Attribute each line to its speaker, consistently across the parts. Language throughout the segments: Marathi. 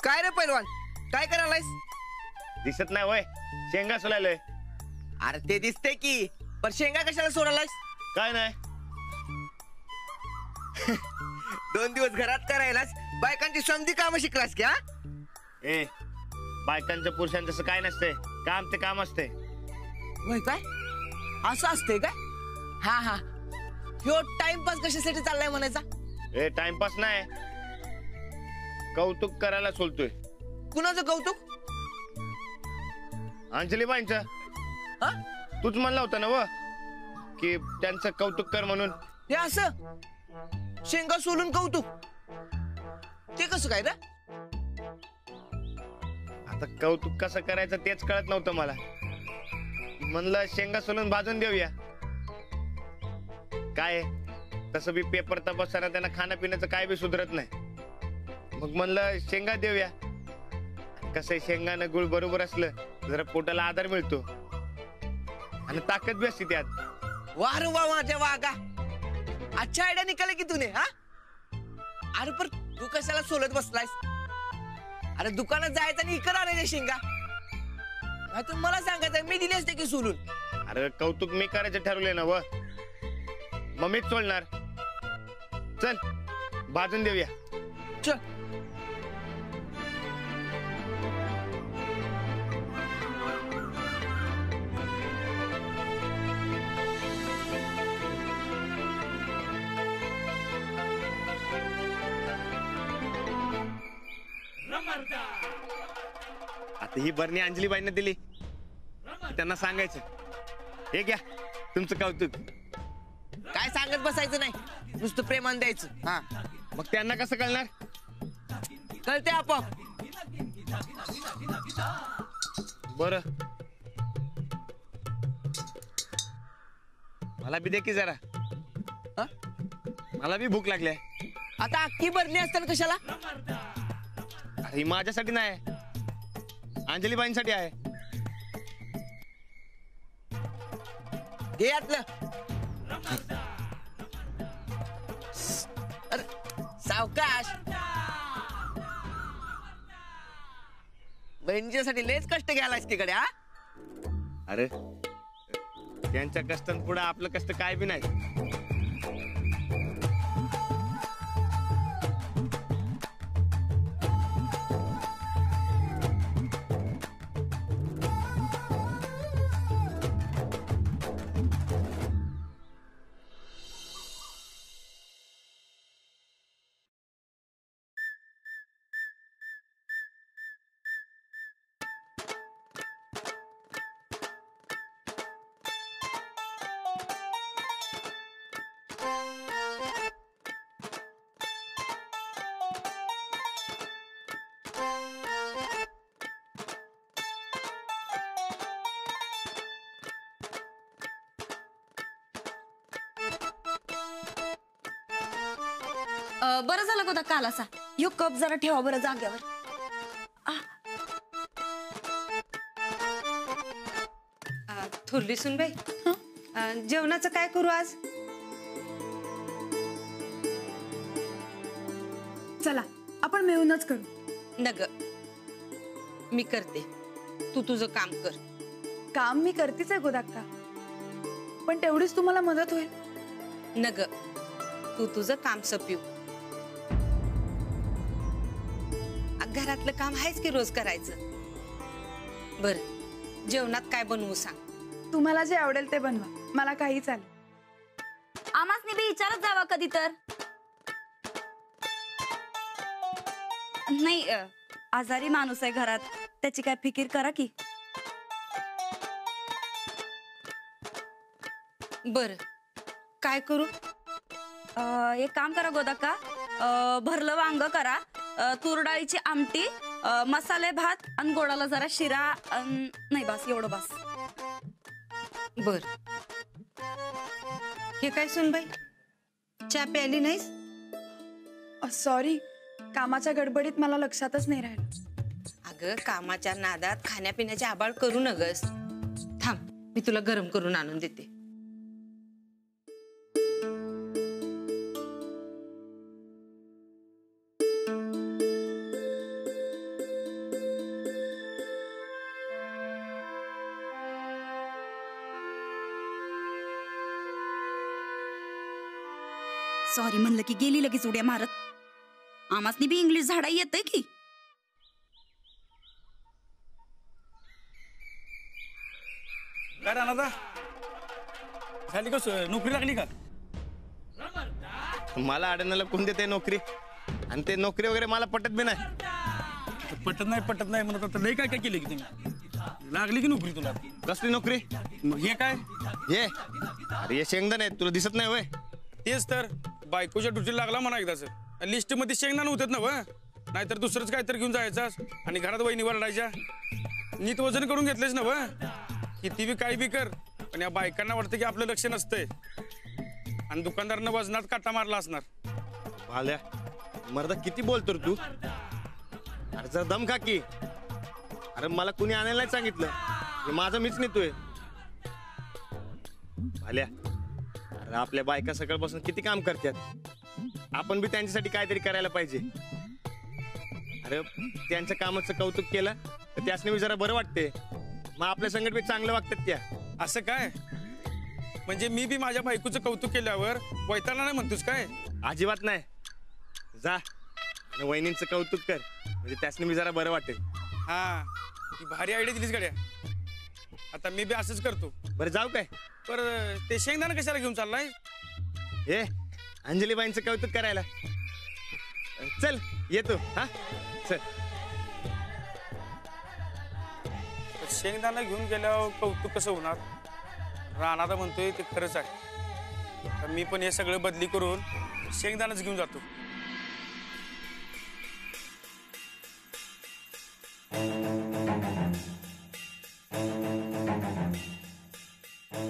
Speaker 1: काय रे पैलवान, काय करायलायस?
Speaker 2: दिसत नाही वय, शेंगा सोलायलोय.
Speaker 1: अरे ते दिसते की, पण शेंगा कशाला सोडायलायस?
Speaker 2: काय नाही.
Speaker 1: 2 दिवस घरात करायलास बायकांची समधी कामं शिकलास की?
Speaker 2: ए बायकांचं पुरुषांचं तसं काय नसतंय, काम ते काम असते.
Speaker 1: वय काय असं असते काय? हा हा, ह्यो टाइमपास कशासाठी चाललाय म्हणायचा?
Speaker 2: ए टाइमपास नाही, कौतुक करायला सोलतोय.
Speaker 1: कुणाचं कौतुक?
Speaker 2: अंजलीबाईंचं.
Speaker 1: हा?
Speaker 2: तूच म्हणला होता ना व की त्यांचं कौतुक कर म्हणून.
Speaker 1: हे असं शेंगा सोलून कौतुक, ते कसं काय रे?
Speaker 2: आता कौतुक कसं करायचं तेच कळत नव्हतं मला. म्हणलं शेंगा सोलून भाजून देऊया. काय तसं बी पेपर तपासताना त्यांना खाण्यापिण्याचं काय बी सुधरत नाही. मग म्हणलं शेंगा देऊया. कसं शेंगानं गुळ बरोबर असलं जरा पोटाला आधार मिळतो आणि ताकद बी असते त्यात.
Speaker 1: वाह रे वाह माझ्या वागा, अच्छा आयडिया निकाले की तूने. हा अरे पर तू कशाला सोलत बसलायस? अरे दुकानात जायचं आणि इकडे आणायचे शेंगा. तू मला सांगायचं मी दिली असते की सोलून.
Speaker 2: अरे कौतुक मी करायचं ठरवलंय ना व, मग मीच सोडणार. चल भाजून देऊया.
Speaker 1: चल.
Speaker 2: आता ही बरणी अंजलीबाईंना दिली, त्यांना सांगायचं हे घ्या तुमचं कौतुक.
Speaker 1: काय सांगत बसायचं नाही, नुसतं प्रेमान द्यायचं. हा
Speaker 2: मग त्यांना कसं कळणार?
Speaker 1: कळते आपोआप.
Speaker 2: बर मला बी दे की जरा.
Speaker 1: हा?
Speaker 2: मला बी भूक लागली.
Speaker 1: आता अख्खी बरणी असताना कशाला?
Speaker 2: अरे ही माझ्यासाठी नाही, अंजलीबाईंसाठी आहे.
Speaker 1: घे यातलं. अरे सावकाश, बहिणीच्यासाठी लयच कष्ट घ्यायलास तिकडे. हा
Speaker 2: अरे त्यांच्या कष्टांपुढे आपलं कष्ट काय बी नाही.
Speaker 3: बरं झालं गोदा काल असा. ह्यो कप जरा ठेवा बरं जाग्यावर.
Speaker 4: थोरली सुनबाई, जेवणाचं काय करू आज?
Speaker 3: चला आपण मिळूनच करू.
Speaker 4: नग मी करते, तू तुझं काम कर.
Speaker 3: काम मी करतेच आहे गोदाक्का, पण तेवढीच तुम्हाला मदत होईल.
Speaker 4: नग तू तुझं काम सपिव. घरातलं काम आहेच की रोज करायचं. बर जेवणात काय बनवू सांग?
Speaker 3: तुम्हाला जे आवडेल ते बनवा, मला काही चालेल.
Speaker 5: आम्हासनी बी विचारत जावा कधी तर.
Speaker 3: नाही आजारी माणूस आहे घरात, त्याची काय फिकीर करा की.
Speaker 4: बर काय करू?
Speaker 3: एक काम करा गोदाक्का, भरलं वांग करा, तूर डाळीची आमटी, मसाले भात आणि गोडाला जरा शिरा. नाही बस एवढं बस.
Speaker 4: बर हे काय सुनबाई, चहा प्यायली नाहीस?
Speaker 3: सॉरी, कामाच्या गडबडीत मला लक्षातच नाही राहिलं.
Speaker 4: अगं कामाच्या नादात खाण्यापिण्याचे आबाळ करू नगस. थांब मी तुला गरम करून आणून देते.
Speaker 3: सॉरी म्हणलं की गेली लगेच उड्या मारत. आमासनी बी इंग्लिश झाडा येतंय की.
Speaker 6: काय राहणार झाली का नोकरी लागली का?
Speaker 2: मला अडण्याला कोण देते नोकरी, आणि ते नोकरी वगैरे मला पटत बी नाही.
Speaker 6: पटत नाही म्हणत आता लय काय काय केलं की तुम्ही? लागली की नोकरी तुला?
Speaker 2: कसली नोकरी?
Speaker 6: मग हे काय?
Speaker 2: हे अरे हे शेंगदाणे आहेत, तुला दिसत नाही वय?
Speaker 6: तेच तर बायकोच्या ड्युटीला लागला म्हणा एकदाच. लिस्ट मध्ये शेंगदाणे होतात ना व, नाहीतर दुसरंच काहीतरी घेऊन जायचं आणि घरात वहिनी वरडायच्या. नीट वजन करून घेतलेच ना व. किती बी काही बी कर, पण या बायकांना वाटतं की आपलं लक्ष नसतंय आणि दुकानदारानं वजनात काटा मारला असणार.
Speaker 2: भाल्या मर्दा किती बोलतो रे तू? अरे जरा दम खा की. अरे मला कुणी आणायला नाही सांगितलं, हे माझं मीच नेतोय. भाल्या अरे आपल्या बायका सकाळपासून किती काम करतात, आपण बी त्यांच्यासाठी काहीतरी करायला पाहिजे. अरे त्यांच्या कामाचं कौतुक केलं तर त्यासने बी जरा बरं वाटते, मग आपल्या संकट बी चांगलं वागतात त्या.
Speaker 6: असं काय? म्हणजे मी बी माझ्या बायकोचं कौतुक केल्यावर वैताला नाही म्हणतोस काय?
Speaker 2: अजिबात नाही. जा आणि वहिनींचं कौतुक कर, म्हणजे त्यासने बी जरा बरं वाटेल.
Speaker 6: हा ती भारी आयडिया दिलीस गड्या. आता मी बी असंच करतो.
Speaker 2: बरं जाऊ काय?
Speaker 6: पर ते शेंगदाणा कशाला घेऊन चाललाय?
Speaker 2: हे अंजलीबाईंचं कौतुक करायला. चल येतो. हा चल.
Speaker 6: शेंगदाणा घेऊन गेल्यावर कौतुक कसं होणार? राणादा म्हणतोय ते खरंच आहे. तर मी पण हे सगळं बदली करून शेंगदाणाच घेऊन जातो.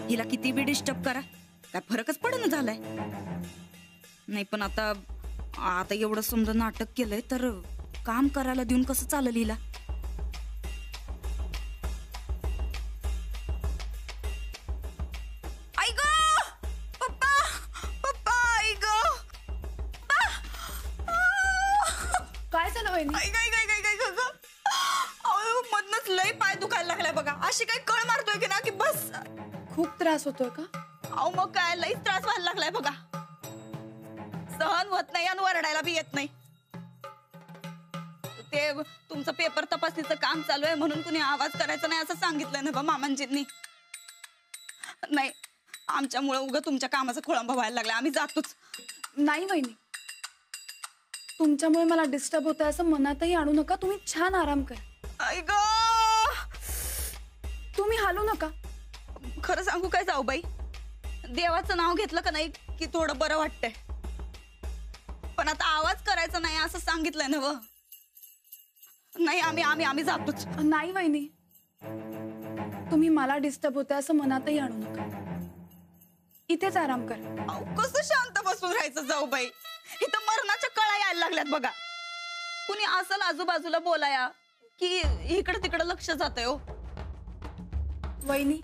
Speaker 3: हिला किती बी डिस्टर्ब करा, काय फरकच पडून झालाय. नाही पण आता आता एवढं समजा नाटक केलंय तर काम करायला देऊन कसं चालेल हिला? आई गं! पप्पा! पप्पा! आई गं!
Speaker 7: काय झालं वहिनी?
Speaker 3: आई गाय गाय गाय गाय गं! अहो, मधनच लय पाय दुखायला लागलाय बघा. अशी काही कळ मारतोय की ना की बस.
Speaker 7: खूप त्रास होतोय का?
Speaker 3: अहो मग काय लईच त्रास व्हायला लागलाय बघा. सहन होत नाही आणि वरडायला बी येत नाही. ते तुमचं पेपर तपासणीचं काम चालू आहे म्हणून कुणी आवाज करायचा नाही असं सांगितलंय ना बा मामांजींनी. नाही आमच्यामुळे उगा तुमच्या कामाचा खोळंबा व्हायला लागला. आम्ही जातोच.
Speaker 7: नाही वहिनी, तुमच्यामुळे मला डिस्टर्ब होतंय असं मनातही आणू नका. तुम्ही छान आराम करा.
Speaker 3: आई गं!
Speaker 7: तुम्ही हालू नका.
Speaker 3: खरं सांगू काय जाऊ बाई, देवाचं नाव घेतलं का नाही की थोडं बरं वाटतंय. पण आता आवाज करायचा नाही असं सांगितलंय ना व. नाही आम्ही आम्ही आम्ही जातोच.
Speaker 7: नाही वहिनी, तुम्ही मला डिस्टर्ब होतंय असं मनातही आणू नका. इथेच आराम करा.
Speaker 3: अहो, कसं शांत बसून राहायचं जाऊ बाई? इथं मरणाच्या कळा यायला लागल्यात बघा. कुणी असल आजूबाजूला बोलाया की इकडं तिकडं लक्ष जातंय हो.
Speaker 7: वहिनी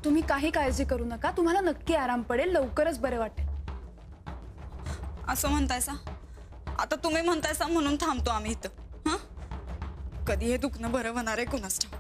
Speaker 7: तुम्ही काही काळजी करू नका. तुम्हाला नक्की आराम पडेल, लवकरच बरे वाटेल.
Speaker 3: असं म्हणतायसा? आता तुम्ही म्हणतायसा म्हणून थांबतो आम्ही इथं. हा कधी हे दुखणं बरं होणार आहे कुणास ठाऊक.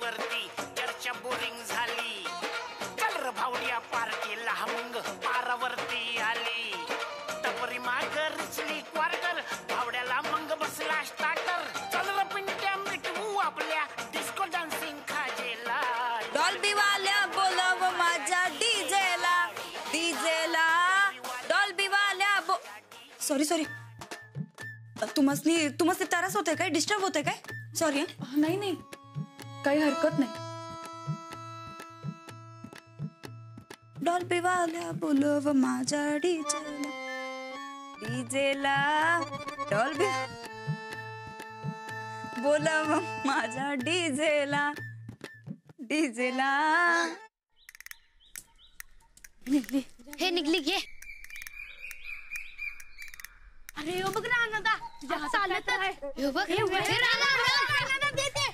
Speaker 8: वरती चर्चा बोरिंग झाली. चल र भावड्या पार्टीला मग पारावरती आली. टपरी माग रिचली क्वार्टर, भावड्याला मग बसला स्टार्टर. चल र पिंट्या मिटवू आपल्या डिस्को डान्सिंग खाजेला.
Speaker 3: डॉल्बी वाल्या बोलव माझ्या डीजेला. डीजेला डॉल्बी वाल्या सॉरी सॉरी तुम्हाला त्रास होतोय काय? डिस्टर्ब होतोय काय? सॉरी.
Speaker 7: नाही नाही, काही हरकत नाही.
Speaker 3: डॉल्बी वाल्या बोलव माझ्या डीजेला डॉल्बी बोलव माझ्या डीजेला.
Speaker 5: हे निघली घे. अरे हो बघ ना दादा, तुझ्या हातात काय आहे? हे बघ, हे राणा दे दे.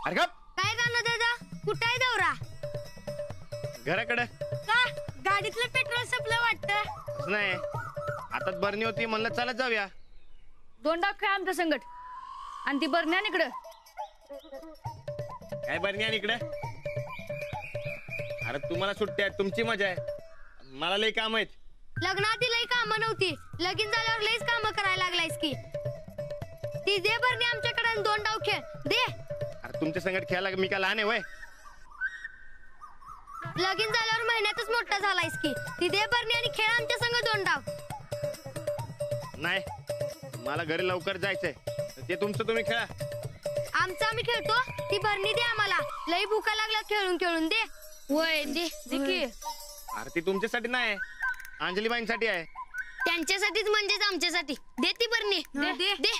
Speaker 2: अरे गप.
Speaker 5: काय राणा दादा, कुठे आहे दौरा?
Speaker 2: घराकडे.
Speaker 5: का गाडीतलं पेट्रोल संपलं वाटतं?
Speaker 2: नाही, आता बरणी होती म्हणलं चला जाऊया.
Speaker 5: 2 डाव खेळ आमच्या संकट आणि ती बरण्या इकडं.
Speaker 2: काय बरणी आणि इकडे? अरे तुम्हाला सुट्टी आहे, तुमची मजा आहे, मला लई काम आहेत.
Speaker 5: लग्नात लई कामं नव्हती, लगीन झाल्यावर लईच कामं करायला लागलायस की. ती दे बरणी आमच्याकडे 2 डाव खेळ दे.
Speaker 2: अरे तुमच्या संगत खेळायला मी काय लहान आहे वय?
Speaker 5: लगीन झाल्यावर महिन्यातच मोठा झालायस की. ती दे बरणी आणि खेळ आमच्या संग 2 डाव.
Speaker 2: नाही, मला घरी लवकर जायचंय, ते तुमचं तुम्ही खेळा.
Speaker 5: आमचं आम्ही खेळतो, ती बरणी दे आम्हाला. लई भुका लागल्या खेळून खेळून. दे वय दे की.
Speaker 2: अरे ती तुमच्यासाठी नाही, अंजलीबाईंसाठी आहे.
Speaker 5: त्यांच्यासाठीच म्हणजेच आमच्यासाठी. दे ती बरणी दे दे.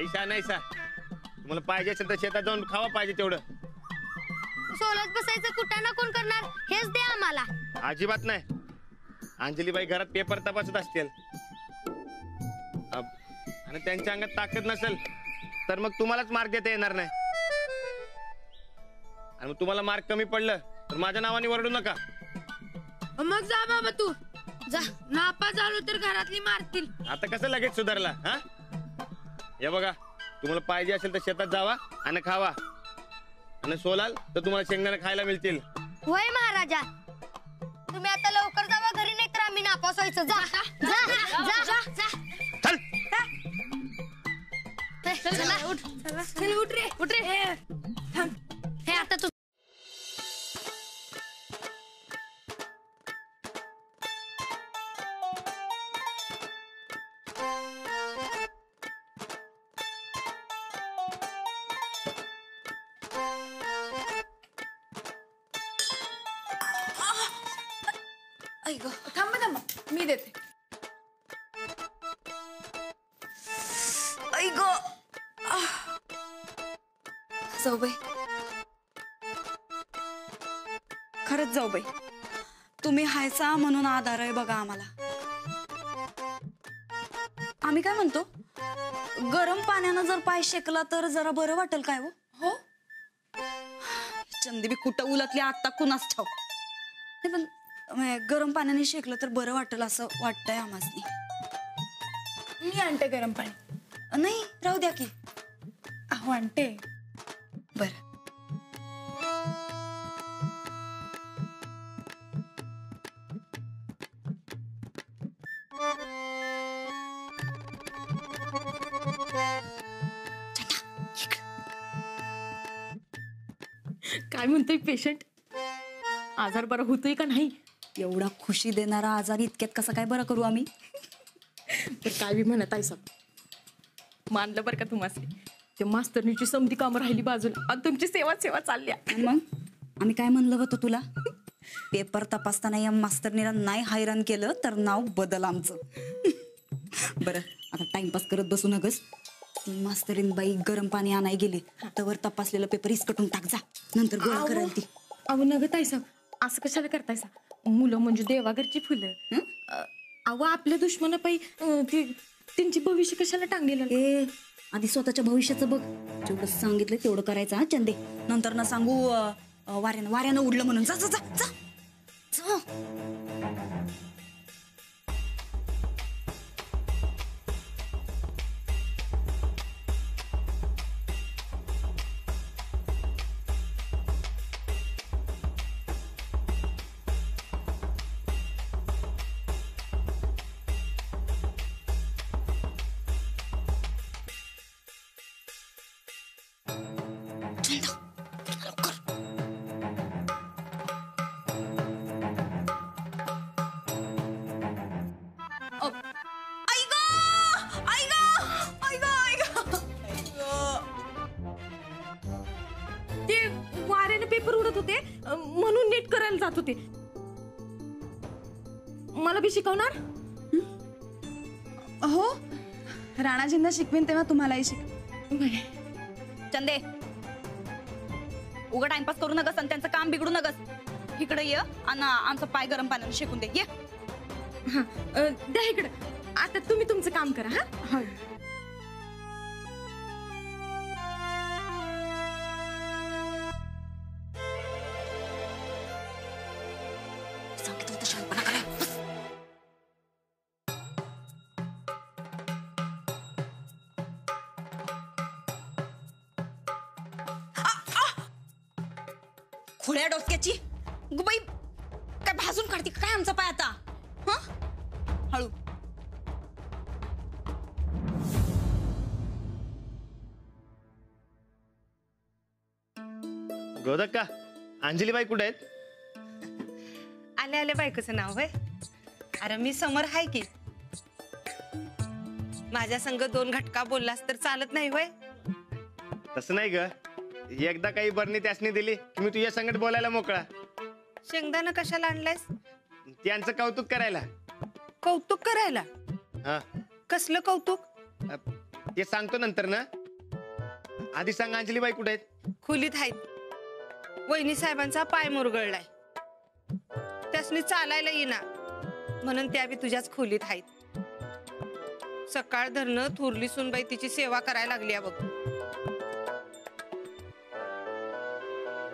Speaker 2: ऐसा नाही सा, तुम्हाला पाहिजे असेल तर शेतात जाऊन खावा पाहिजे तेवढं.
Speaker 5: सोलत बसायचं कुठं ना कोण करणार, हेच दे आम्हाला.
Speaker 2: अजिबात नाही, अंजलीबाई घरात पेपर तपासत असतील आणि त्यांच्या अंगात ताकद नसेल तर मग तुम्हालाच मार्क देता येणार नाही. आणि मग तुम्हाला मार्क कमी पडलं तर माझ्या नावाने ओरडू नका.
Speaker 5: मग जा बाबा तू जा. नापास झालो तर घरातली मारतील.
Speaker 2: आता कसं लगेच सुधारला? हा, हे बघा, तुम्हाला पाहिजे असेल तर शेतात जावा आणि खावा, आणि सोलाल तर तुम्हाला शेंगदाणे खायला मिळतील.
Speaker 5: होय महाराजा, तुम्ही आता लवकर जावा घरी, नाही तर आम्ही नापास व्हायचं. जा जा जा जा.
Speaker 2: चल.
Speaker 5: चला उठ. चल उठ रे, उठ रे. हे आता तू
Speaker 7: थांबा, मी देते.
Speaker 3: जाऊबाई, खरंच जाऊबाई, तुम्ही हायचा म्हणून आधार आहे बघा आम्हाला. आम्ही काय म्हणतो, गरम पाण्यानं जर पाय शेकला तर जरा बरं वाटेल काय हो?
Speaker 7: हो,
Speaker 3: चंदी बी कुठं उलटली आता कुणाच ठाव. पण गरम पाण्याने शेकलं तर बरं वाटेल असं वाटतंय आम्हासनी.
Speaker 7: मी आणते गरम पाणी.
Speaker 3: नाही, राहू द्या की.
Speaker 7: अहो आणते.
Speaker 3: बर.
Speaker 9: काय म्हणतोय पेशंट? आजार बरा होतोय का नाही?
Speaker 3: एवढा खुशी देणारा आजार इतक्यात कसा काय बरा करू आम्ही?
Speaker 9: तर काय बी म्हणत आहे सब मानलं बरं का तुम्हाला. ते मास्तरनीची समधी कामं राहिली बाजूला आणि तुमची सेवा चालल्या.
Speaker 3: मग आम्ही काय म्हणलं होतं तुला? पेपर तपासताना या मास्तरनीला नाही हैराण केलं तर नाव बदल आमचं. बरं, आता टाइमपास करत बसू नगस. मास्तरीन बाई गरम पाणी आणाय गेली, तवर तपासलेला पेपर इसकटून टाक जा, नंतर गोळा करायला ती.
Speaker 9: अहो नगत आहे सब, असं कशाला करतायसा? मुलं म्हणजे देवाघरची फुलं. अहो आपल्या दुश्मना पायी त्यांची भविष्य कशाला टांगलेलं?
Speaker 3: ए, आधी स्वतःच्या भविष्याचं बघ. जेवढं सांगितलं तेवढं करायचं हा चंदे. नंतर ना सांगू वाऱ्यानं उडलं म्हणून. जा जा जा जा.
Speaker 9: जात होते. मला बी शिकवणार?
Speaker 7: हो, राणाजींना शिकवेन तेव्हा तुम्हालाही शिक.
Speaker 3: चंदे, उगा टाइमपास करू नकस आणि त्यांचं काम बिघडू नकस. इकडे ये आणि आमचं पाय गरम पाण्याने शेकून दे. ये.
Speaker 9: हा, द्या इकडं. आता तुम्ही तुमचं काम करा. हा,
Speaker 3: सांगितलं तर शांतपणा करा. खुल्या डोक्याची गुबाई, काय भाजून काढते काय आमचा पाय आता? हा, हळू.
Speaker 2: गोदक्का, अंजलीबाई कुठे आहेत?
Speaker 4: आले आले बायकोचं नाव होय? अरे मी समोर हाय की. माझ्या संग 2 घटका बोललास तर चालत नाही होय?
Speaker 2: तसं नाही ग, एकदा काही बरणी त्यासनी दिली की मी तुझ्या संगत बोलायला मोकळा.
Speaker 4: शेंगदाणा कशाला आणलायस?
Speaker 2: त्यांचं कौतुक करायला.
Speaker 4: कौतुक करायला?
Speaker 2: हा,
Speaker 4: कसलं कौतुक?
Speaker 2: ते सांगतो नंतर ना. आधी सांग अंजलीबाई कुठे आहेत?
Speaker 4: खोलीत आहेत. वहिनी साहेबांचा पाय मुरगळलाय, त्यासनी चालायला येईना म्हणून त्या बी तुझ्याच खोलीत आहेत. सकाळ धरणं थोरली सुनबाई तिची सेवा करायला लागली बघ.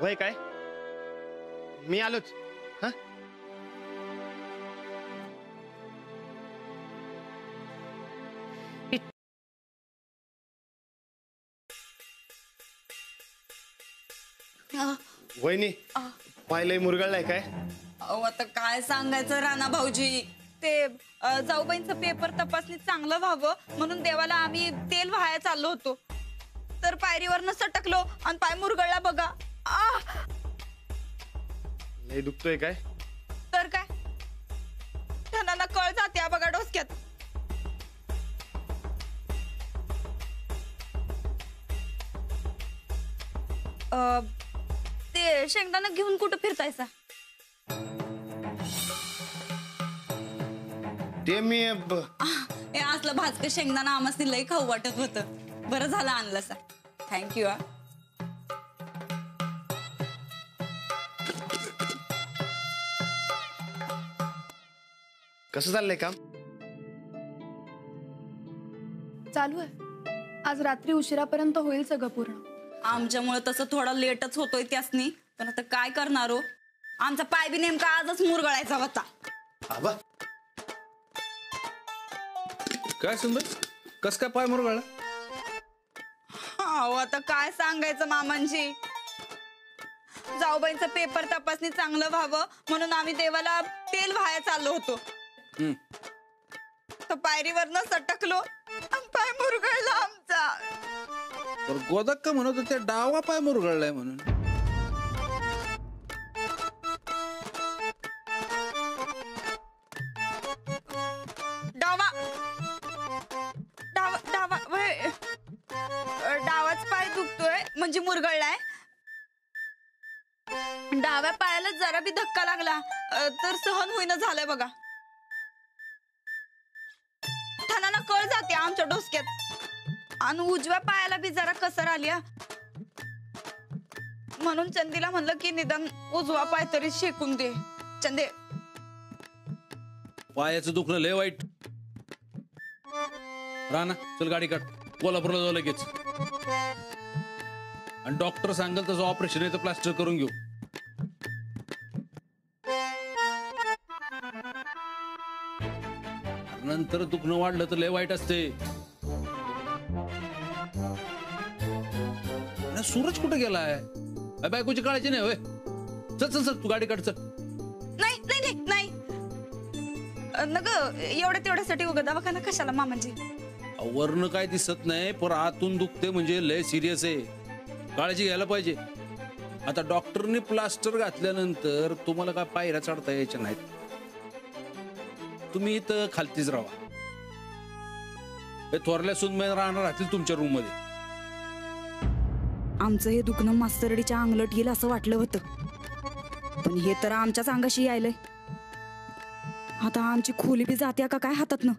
Speaker 2: वय काय, मी आलोच. हा, वहिनी पाहिलंय मुरगळलाय काय?
Speaker 3: अहो आता काय सांगायचं राणा भाऊजी, ते जाऊबाईंचं पेपर तपासणी चांगलं व्हावं म्हणून देवाला आम्ही तेल व्हाया चाललो होतो, तर पायरीवरनं सटकलो आणि पाय मुरगळला बघा.
Speaker 2: लय दुखतोय काय?
Speaker 3: तर काय, त्यांना कळ जाते बघा डोसक्यात. ते शेंगदाणा घेऊन कुठं फिरतायसा?
Speaker 2: ते मी
Speaker 3: हे असलं भाजकं शेंगदाणा आम्हाला लय खाऊ वाटत होतं. बरं झालं आणलंसा. थँक्यू.
Speaker 2: कसं चाललंय काम?
Speaker 7: चालू आहे. आज रात्री उशिरापर्यंत होईल सगळं पूर्ण.
Speaker 3: आमच्यामुळे तसं थोडा लेटच होतोय त्यासनी, पण आता काय करणार हो, आमचा पाय बी नेमका आजच मुरगळायचा होता.
Speaker 2: आबा
Speaker 10: काय सुंदर, कस काय पाय मुरगळला?
Speaker 3: हो आता काय सांगायचं मामांजी, जाऊबाईंचं पेपर तपासणी चांगलं व्हावं म्हणून आम्ही देवाला तेल व्हाया चाललो होतो, तर पायरीवरनं सटकलो आणि पाय मुरगळला आमचा.
Speaker 10: तर गोदक्का म्हणत होते डावा पाय मुरगळलाय म्हणून.
Speaker 3: डावा डावा डावा डावाच पाय दुखतोय म्हणजे मुरगळलाय. डाव्या पायाला जरा बी धक्का लागला तर सहन होईना झालंय बघा. ठाणाला कळ जाते आमच्या डोसक्यात आणि उजव्या पायाला बी जरा कसर आली, म्हणून चंदीला म्हणलं की निदान उजवा पाय तरी शेकून दे. चंदे,
Speaker 10: पायाचं दुखणं लय वाईट. राणा चल गाडी काढ, कोल्हापूरला जाऊ लगेच. आणि डॉक्टर सांगेल तसं ऑपरेशन आहे तर प्लास्टर करून घेऊ. नंतर दुखणं वाढलं तर लय वाईट असते. सूरज कुठे गेलाय? बायकोची काळजी नाही होय. चल चल चल तू गाडी काढ चल.
Speaker 3: नाही नाही नाही नग एवढ्या तेवढ्यासाठी उगा दवाखाना कशाला मामांजी?
Speaker 10: वरनं काय दिसत नाही पण आतून दुखते म्हणजे लय सिरियस आहे, काळजी घ्यायला पाहिजे. आता डॉक्टरने प्लास्टर घातल्यानंतर तुम्हाला काय पायऱ्या चढता यायच्या नाहीत. तुम्ही इथं खालतीच राहा. हे थोरल्या सुनबाई राहणार राहतील तुमच्या रूम मध्ये.
Speaker 3: आमचं हे दुखणं मास्तरडीच्या अंगलट येईल असं वाटलं होतं, पण हे तर आमच्याच अंगाशी यायलंय. आता आमची खोली बी जात्या का काय हातात ना.